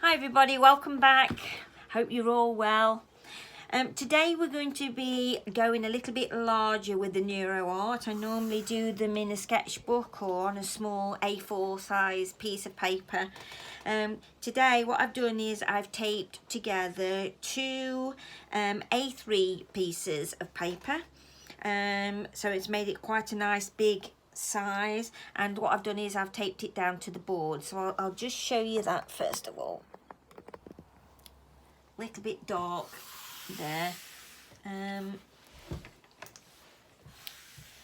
Hi everybody, welcome back. Hope you're all well. Today we're going to be going a little bit larger with the Neuro Art. I normally do them in a sketchbook or on a small A4 size piece of paper. Today what I've done is I've taped together two A3 pieces of paper. So it's made it quite a nice big size, and what I've done is I've taped it down to the board. So I'll just show you that first of all. Little bit dark there.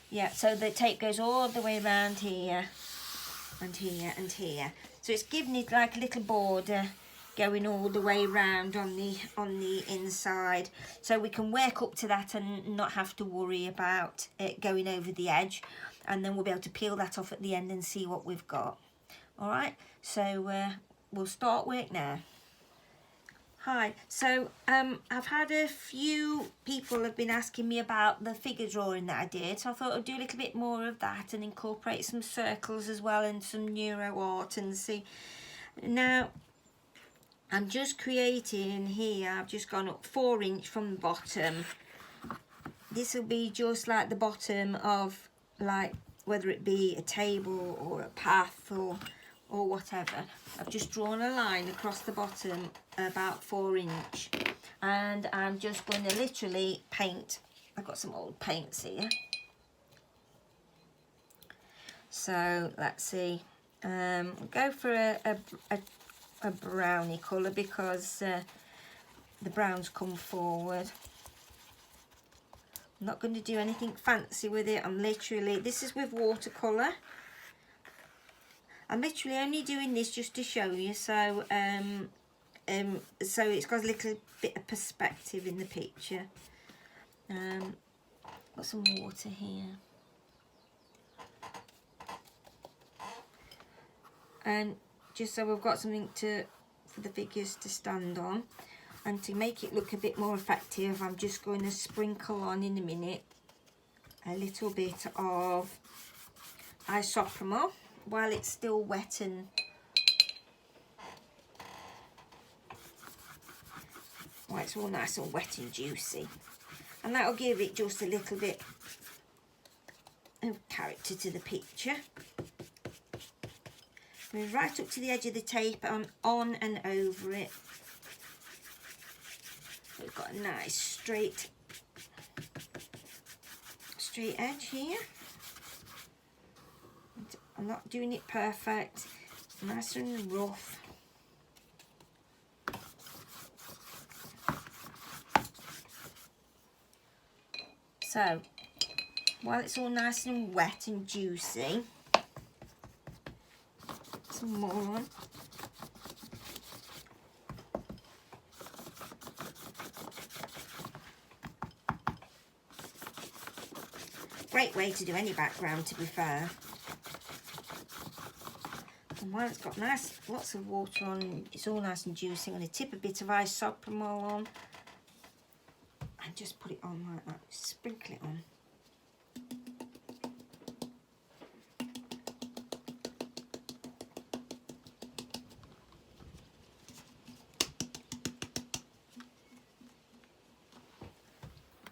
Yeah, so the tape goes all the way around here and here and here, so it's giving it like a little border going all the way around on the inside, so we can work up to that and not have to worry about it going over the edge, and then we'll be able to peel that off at the end and see what we've got. All right, so we'll start work now. Hi, so I've had a few people have been asking me about the figure drawing that I did, so I thought I'd do a little bit more of that and incorporate some circles as well and some Neuro Art and see. Now I'm just creating here, I've just gone up 4 inch from the bottom. This will be just like the bottom of, like, whether it be a table or a path or whatever. I've just drawn a line across the bottom about 4 inch, and I'm just going to literally paint. I've got some old paints here, so let's see. Go for a browny colour because the browns come forward. I'm not going to do anything fancy with it. I'm literally, this is with watercolour. I'm literally only doing this just to show you, so so it's got a little bit of perspective in the picture. Got some water here, and just so we've got something for the figures to stand on, and to make it look a bit more effective, I'm just going to sprinkle on in a minute a little bit of isopropyl while it's still wet, and while it's all nice and wet and juicy, and that'll give it just a little bit of character to the picture. Move right up to the edge of the tape and on and over it. We've got a nice straight edge here. I'm not doing it perfect, nice and rough. So while it's all nice and wet and juicy, some more on. Great way to do any background, to be fair. And while it's got nice, lots of water on, it's all nice and juicy, I'm going to tip a bit of isopropyl on and just put it on like that, sprinkle it on.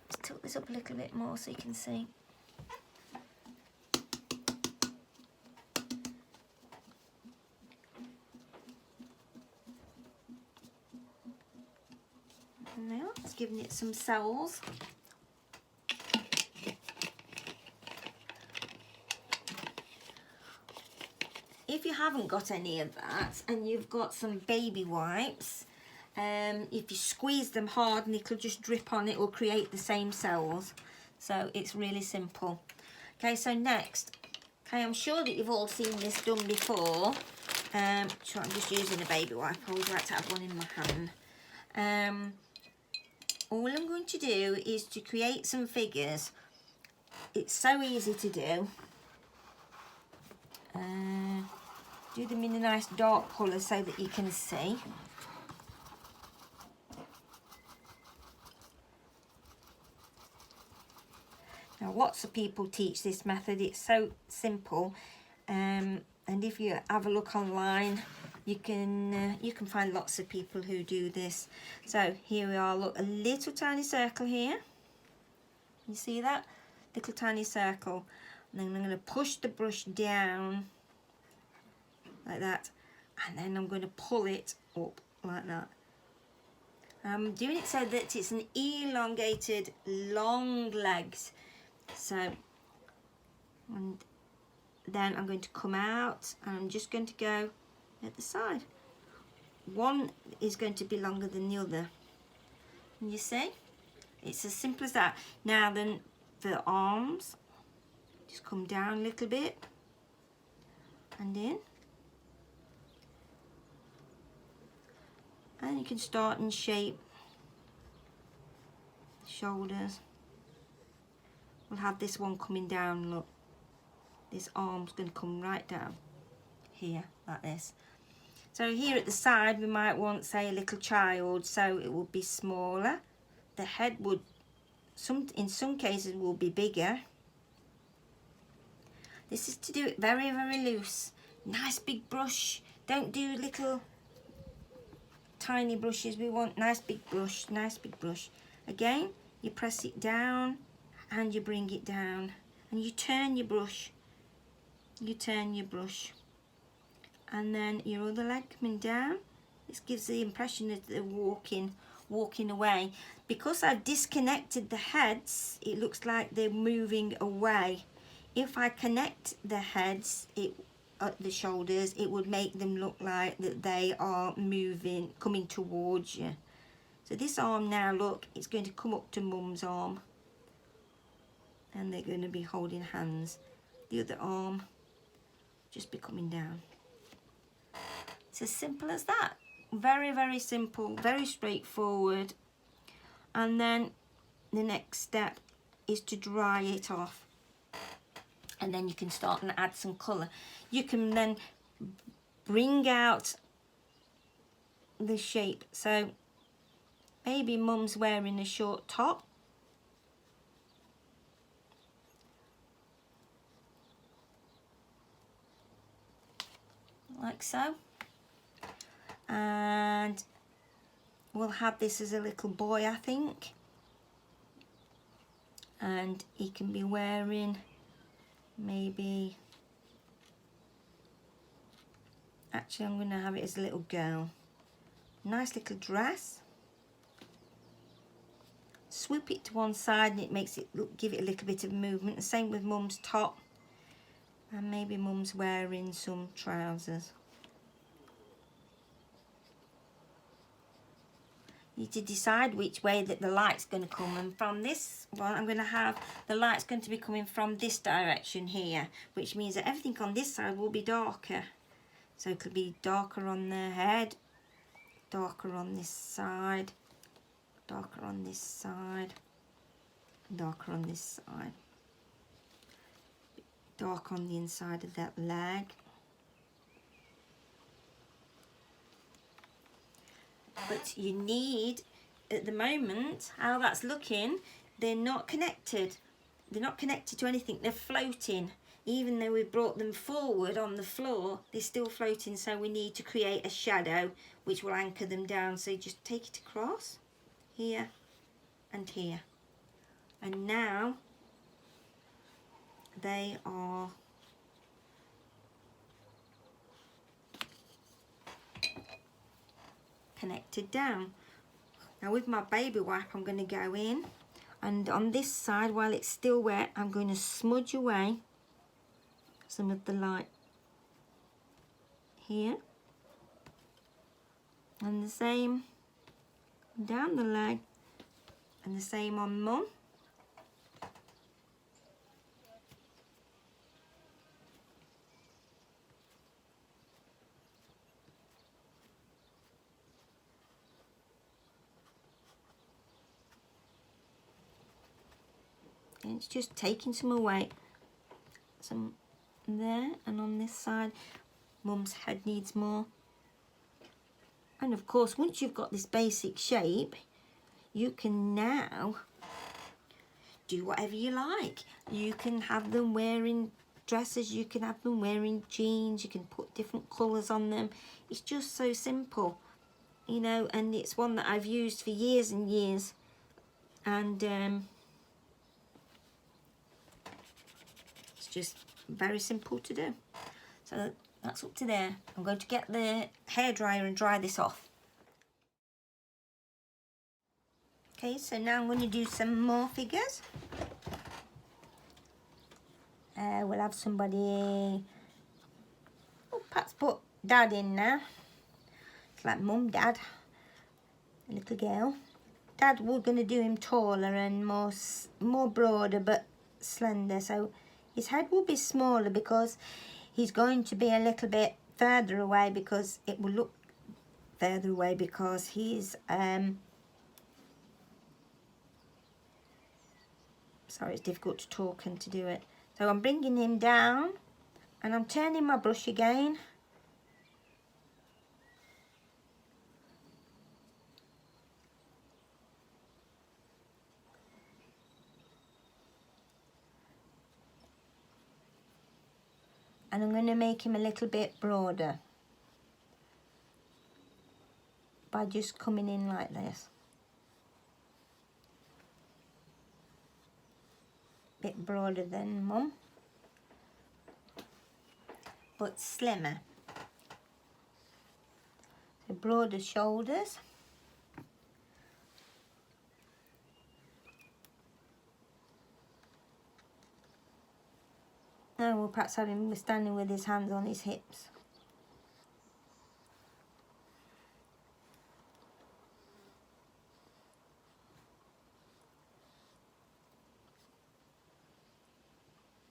Let's tilt this up a little bit more so you can see. Now it's giving it some cells. If you haven't got any of that and you've got some baby wipes, if you squeeze them hard and it'll just drip on, it will create the same cells. So it's really simple. Okay, so next, okay, I'm sure that you've all seen this done before. So I'm just using a baby wipe. I always like to have one in my hand. All I'm going to do is to create some figures. It's so easy to do. Do them in a nice dark colour so that you can see. Now lots of people teach this method. It's so simple. And if you have a look online, You can find lots of people who do this. So here we are, look, a little tiny circle here. You see that? Little tiny circle. And then I'm going to push the brush down like that. And then I'm going to pull it up like that. I'm doing it so that it's an elongated, long legs. So, and then I'm going to come out and I'm just going to go at the side. One is going to be longer than the other. And you see? It's as simple as that. Now then, for the arms, just come down a little bit and in. And you can start and shape the shoulders. We'll have this one coming down, look. This arm's going to come right down here, like this. So here at the side, we might want, say, a little child, so it will be smaller. The head would, in some cases, will be bigger. This is to do it very, very loose. Nice big brush. Don't do little tiny brushes. We want nice big brush, nice big brush. Again, you press it down and you bring it down and you turn your brush. You turn your brush. And then your other leg coming down. This gives the impression that they're walking away. Because I've disconnected the heads, it looks like they're moving away. If I connect the heads, the shoulders, it would make them look like that they are moving, coming towards you. So this arm now, look, it's going to come up to Mum's arm. And they're going to be holding hands. The other arm just be coming down. It's as simple as that. Very, very simple, very straightforward. And then the next step is to dry it off. And then you can start and add some colour. You can then bring out the shape. So maybe Mum's wearing a short top. Like so. And we'll have this as a little boy, I think. And he can be wearing maybe, actually I'm going to have it as a little girl. Nice little dress. Swoop it to one side and it makes it look, give it a little bit of movement. The same with Mum's top. And maybe Mum's wearing some trousers. You need to decide which way that the light's going to come, and from this one I'm going to have the light's going to be coming from this direction here, which means that everything on this side will be darker. So it could be darker on the head, darker on this side, darker on this side, darker on this side, dark on the inside of that leg. But you need, at the moment, how that's looking, they're not connected. They're not connected to anything. They're floating. Even though we brought them forward on the floor, they're still floating. So we need to create a shadow which will anchor them down. So you just take it across here and here. And now they are connected down. Now with my baby wipe I'm going to go in, and on this side while it's still wet I'm going to smudge away some of the light here, and the same down the leg, and the same on Mum. And it's just taking some away, some there, and on this side Mum's head needs more. And of course once you've got this basic shape you can now do whatever you like. You can have them wearing dresses, you can have them wearing jeans, you can put different colours on them. It's just so simple, you know, and it's one that I've used for years and years, and it's just very simple to do. So that's up to there. I'm going to get the hairdryer and dry this off. Okay, so now I'm going to do some more figures. We'll have somebody, oh, perhaps put Dad in now. It's like Mum, Dad, a little girl. Dad, we're going to do him taller and more broader but slender, so his head will be smaller because he's going to be a little bit further away, because it will look further away because he's sorry, it's difficult to talk and to do it. So I'm bringing him down and I'm turning my brush again. And I'm going to make him a little bit broader by just coming in like this. Bit broader than Mum, but slimmer. So broader shoulders. Now we'll perhaps have him standing with his hands on his hips.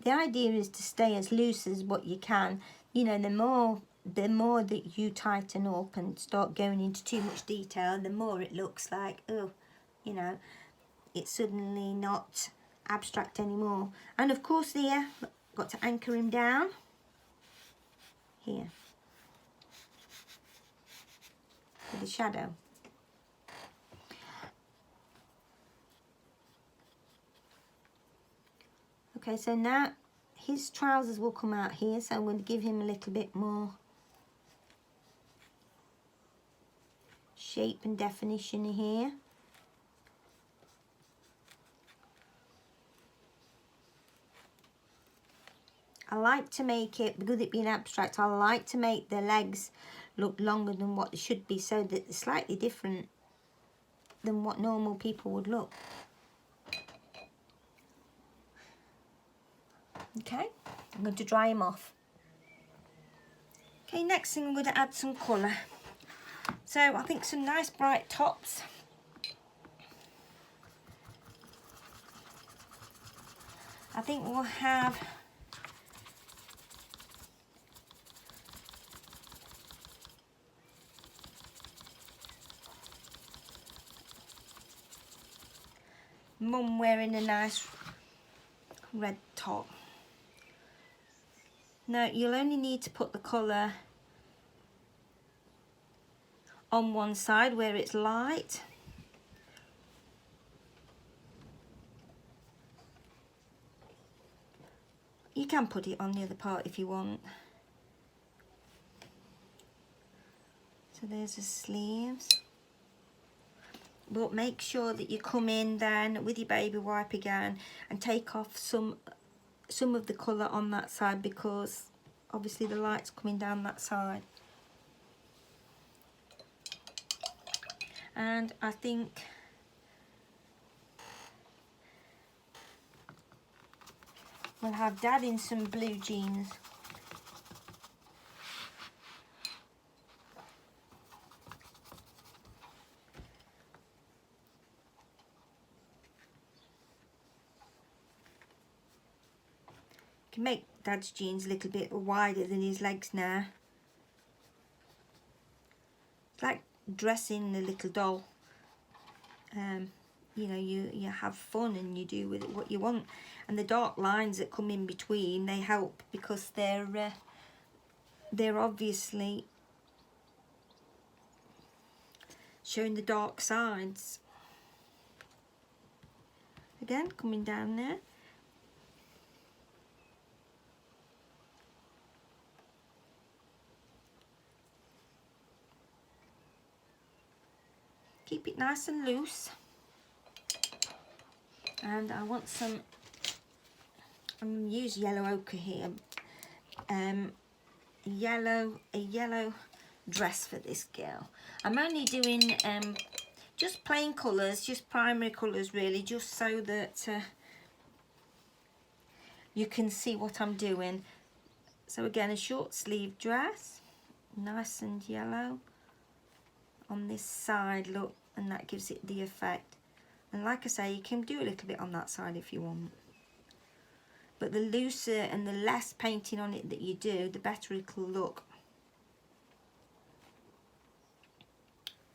The idea is to stay as loose as what you can. You know, the more that you tighten up and start going into too much detail, the more it looks like, oh, you know, it's suddenly not abstract anymore. And of course here, got to anchor him down here with the shadow. Okay, so now his trousers will come out here, so I'm going to give him a little bit more shape and definition here. I like to make it, because it being abstract, I like to make the legs look longer than what they should be, so that it's slightly different than what normal people would look. Okay, I'm going to dry him off. Okay, next thing I'm going to add some colour. So I think some nice bright tops. I think we'll have Mum wearing a nice red top. Now you'll only need to put the colour on one side where it's light. You can put it on the other part if you want. So there's the sleeves. But make sure that you come in then with your baby wipe again and take off some of the colour on that side, because obviously the light's coming down that side. And I think we'll have Dad in some blue jeans. Can make Dad's jeans a little bit wider than his legs now. It's like dressing the little doll. You know, you have fun and you do with it what you want. And the dark lines that come in between, they help, because they're obviously showing the dark sides. Again, coming down there. keep it nice and loose. And I want some, I'm going to use yellow ochre here. A yellow dress for this girl. I'm only doing just plain colours, just primary colours really, just so that you can see what I'm doing. So again, a short sleeve dress, nice and yellow on this side, look, and that gives it the effect. And like I say, you can do a little bit on that side if you want. But the looser and the less painting on it that you do, the better it'll look.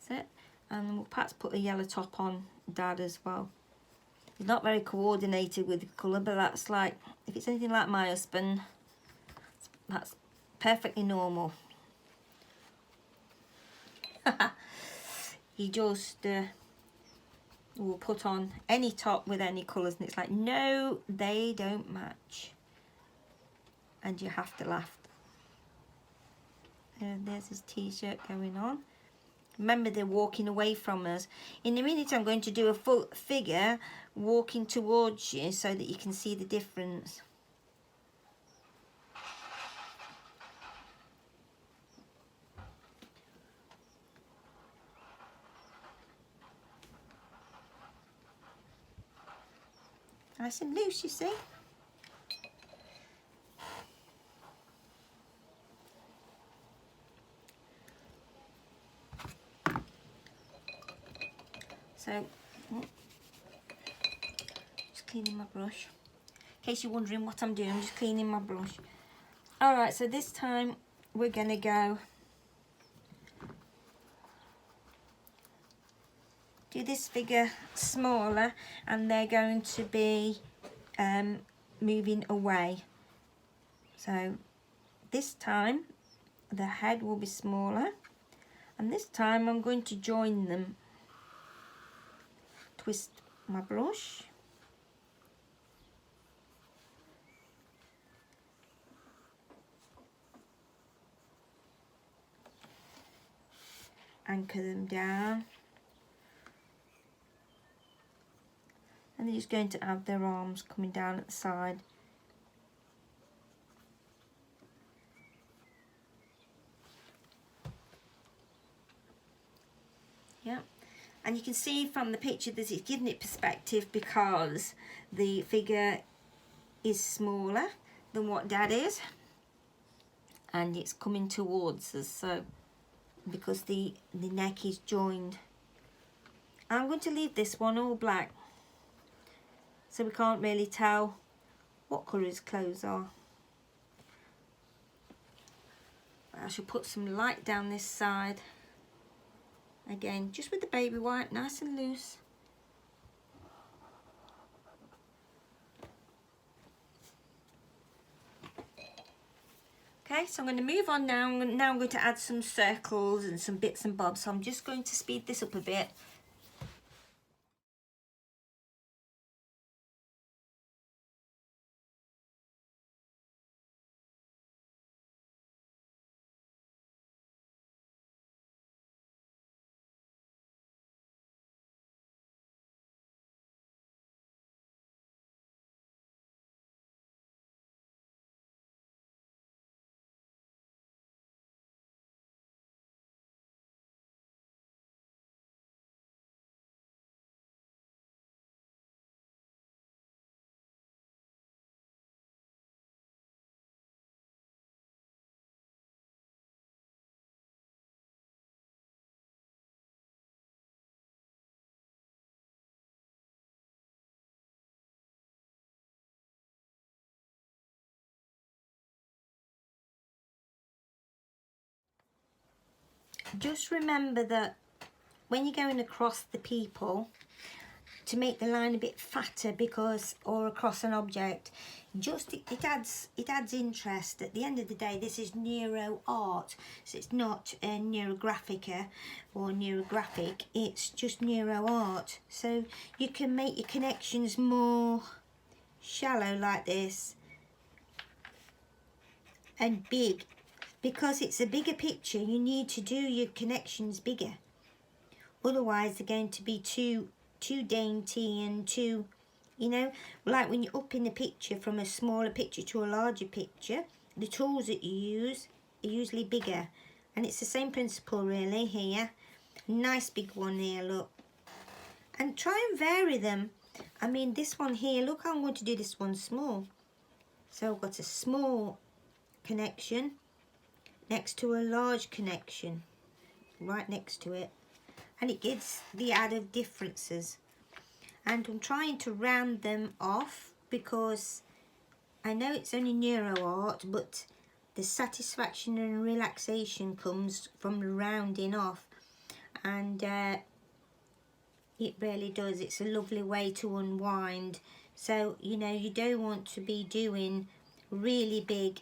That's it. And we'll perhaps put a yellow top on Dad as well. He's not very coordinated with the colour, but that's like, if it's anything like my husband, that's perfectly normal. He just will put on any top with any colours and it's like, no, they don't match. And you have to laugh. There's his t-shirt going on. Remember, they're walking away from us. In a minute I'm going to do a full figure walking towards you so that you can see the difference. Nice and loose, you see. So, just cleaning my brush. In case you're wondering what I'm doing, I'm just cleaning my brush. Alright, so this time we're going to go do this figure smaller, and they're going to be moving away. So this time the head will be smaller, and this time I'm going to join them. Twist my brush. Anchor them down. And they're just going to have their arms coming down at the side. Yeah. And you can see from the picture that it's giving it perspective because the figure is smaller than what Dad is. And it's coming towards us, so because the neck is joined. I'm going to leave this one all black, so we can't really tell what colour his clothes are. I shall put some light down this side. Again, just with the baby white, nice and loose. Okay, so I'm going to move on now. Now I'm going to add some circles and some bits and bobs. So I'm just going to speed this up a bit. Just remember that when you're going across the people, to make the line a bit fatter, because, or across an object, just it adds interest. At the end of the day, this is Neuro Art, so it's not a neurographica or neurographic, it's just Neuro Art. So you can make your connections more shallow like this and big. Because it's a bigger picture, you need to do your connections bigger. otherwise they're going to be too dainty and too, you know, like when you're up in the picture from a smaller picture to a larger picture, the tools that you use are usually bigger. And it's the same principle really here. Nice big one here, look. And try and vary them. I mean, this one here, look, I'm going to do this one small. So I've got a small connection next to a large connection, right next to it. And it gives the added differences. And I'm trying to round them off because I know it's only Neuro Art, but the satisfaction and relaxation comes from the rounding off. And it really does. It's a lovely way to unwind. So, you know, you don't want to be doing really big,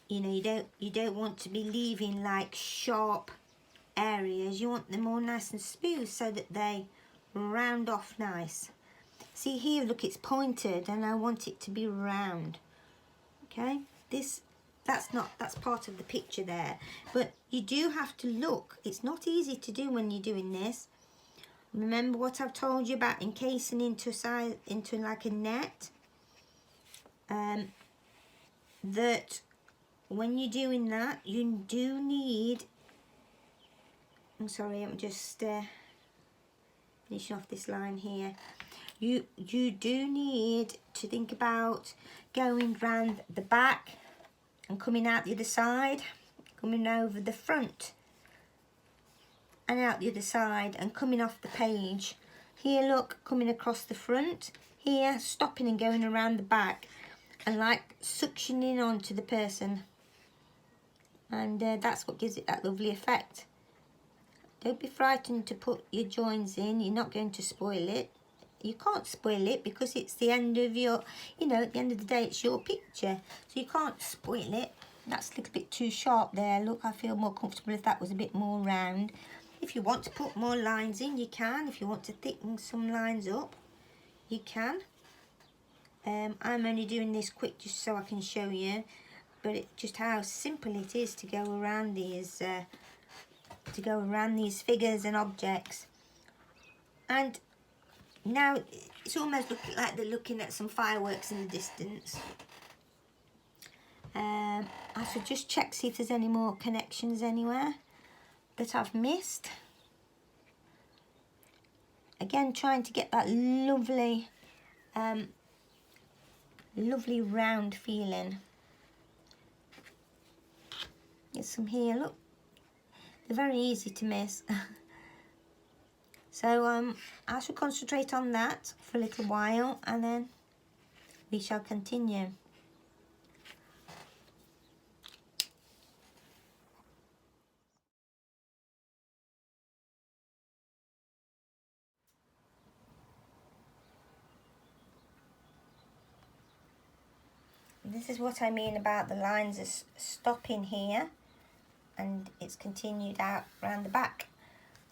you know, you don't want to be leaving like sharp areas. You want them all nice and smooth so that they round off nice. See here, look, it's pointed and I want it to be round. Okay, that's part of the picture there, but you do have to look. It's not easy to do when you're doing this. Remember what I've told you about encasing into like a net, that when you're doing that you do need, I'm sorry, I'm just finishing off this line here. You do need to think about going round the back and coming out the other side, coming over the front and out the other side and coming off the page. Here, look, coming across the front. Here, stopping and going around the back and like suctioning onto the person. And that's what gives it that lovely effect. Don't be frightened to put your joins in. You're not going to spoil it. You can't spoil it because it's the end of your, you know, at the end of the day it's your picture. So you can't spoil it. That's a little bit too sharp there. Look, I feel more comfortable if that was a bit more round. If you want to put more lines in, you can. If you want to thicken some lines up, you can. I'm only doing this quick just so I can show you. But just how simple it is to go around these figures and objects. And now it's almost like they're looking at some fireworks in the distance. I should just check, see if there's any more connections anywhere that I've missed. Again, trying to get that lovely, lovely round feeling. Get some here, look. They're very easy to miss. So I shall concentrate on that for a little while and then we shall continue. This is what I mean about the lines are stopping here and it's continued out around the back.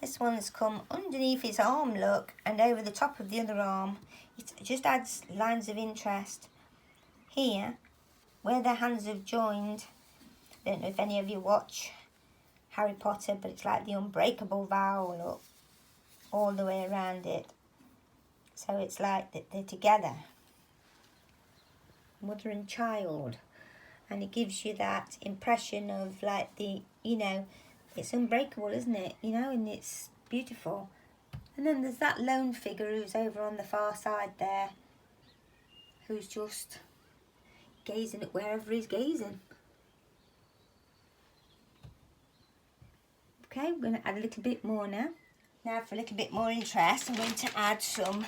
This one's come underneath his arm, look, and over the top of the other arm. It just adds lines of interest. Here, where their hands have joined, I don't know if any of you watch Harry Potter, but it's like the unbreakable vow, look, all the way around it. So it's like they're together, mother and child. And it gives you that impression of like the, you know, it's unbreakable, isn't it? You know, and it's beautiful. And then there's that lone figure who's over on the far side there, who's just gazing at wherever he's gazing. Okay, we're going to add a little bit more now. Now for a little bit more interest, I'm going to add some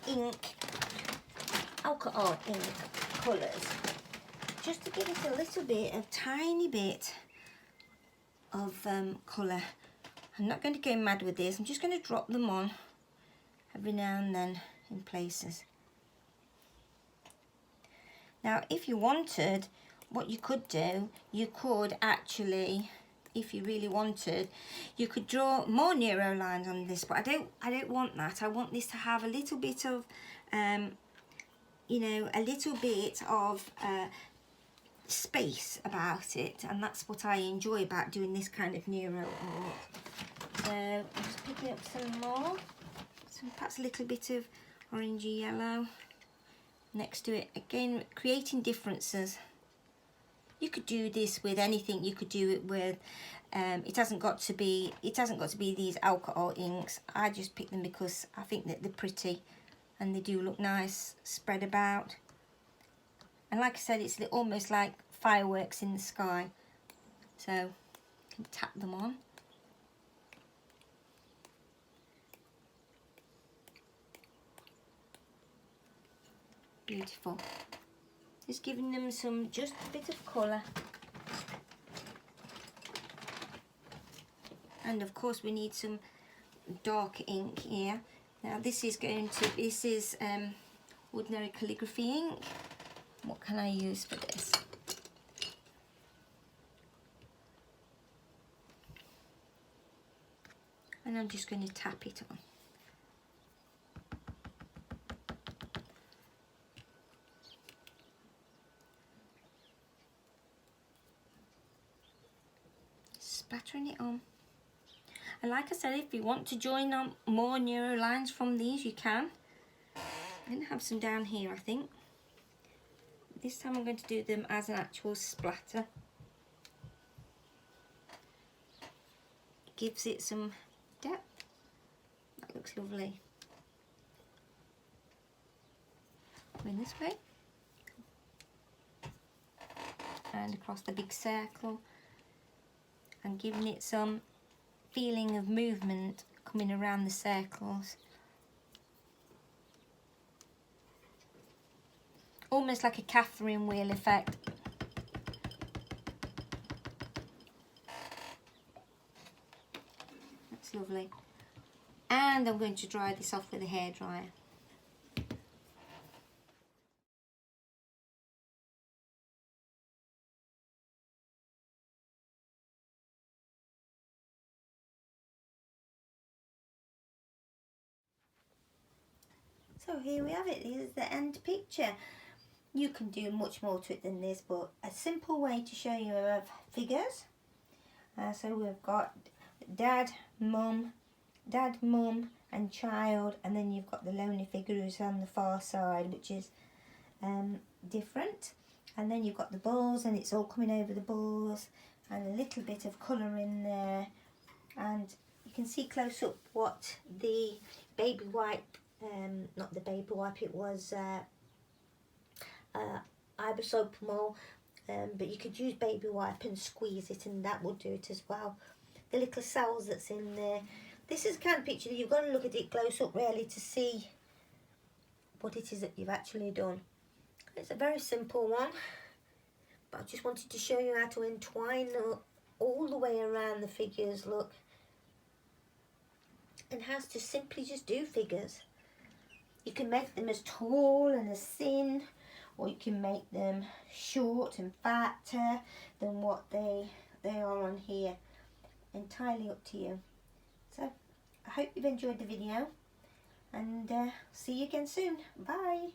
ink, alcohol ink colours, just to give it a little bit, a tiny bit of colour. I'm not going to go mad with this. I'm just going to drop them on every now and then in places. Now, if you wanted, what you could do, you could actually, if you really wanted, you could draw more Neuro lines on this, but I don't want that. I want this to have a little bit of, you know, a little bit of space about it, and that's what I enjoy about doing this kind of neuro art. So I'm just picking up some more, perhaps a little bit of orangey yellow next to it. Again, creating differences. You could do this with anything. You could do it with it hasn't got to be these alcohol inks. I just pick them because I think that they're pretty and they do look nice spread about. And like I said, it's almost like fireworks in the sky. So you can tap them on. Beautiful. Just giving them just a bit of colour. And of course we need some dark ink here. Now this is ordinary calligraphy ink. What can I use for this? And I'm just going to tap it on. Spattering it on. And like I said, if you want to join on more neuro lines from these, you can. I'm going to have some down here, I think. This time I'm going to do them as an actual splatter. It gives it some depth. That looks lovely. Going this way. And across the big circle. And giving it some feeling of movement coming around the circles. Almost like a Catherine wheel effect. That's lovely. And I'm going to dry this off with a hairdryer. So here we have it. This is the end picture. You can do much more to it than this, but a simple way to show you of figures. So we've got dad, mum, and child, and then you've got the lonely figure who's on the far side, which is different. And then you've got the balls, and it's all coming over the balls, and a little bit of colour in there. And you can see close up what the baby wipe, not the baby wipe, it was Ibuprofen, but you could use baby wipe and squeeze it, and that will do it as well. The little cells that's in there. This is the kind of picture that you've got to look at it close up really to see what it is that you've actually done. It's a very simple one, but I just wanted to show you how to entwine all the way around the figures, look, and how to simply just do figures. You can make them as tall and as thin, or you can make them short and fatter than what they are on here. Entirely up to you. So I hope you've enjoyed the video, and see you again soon. Bye.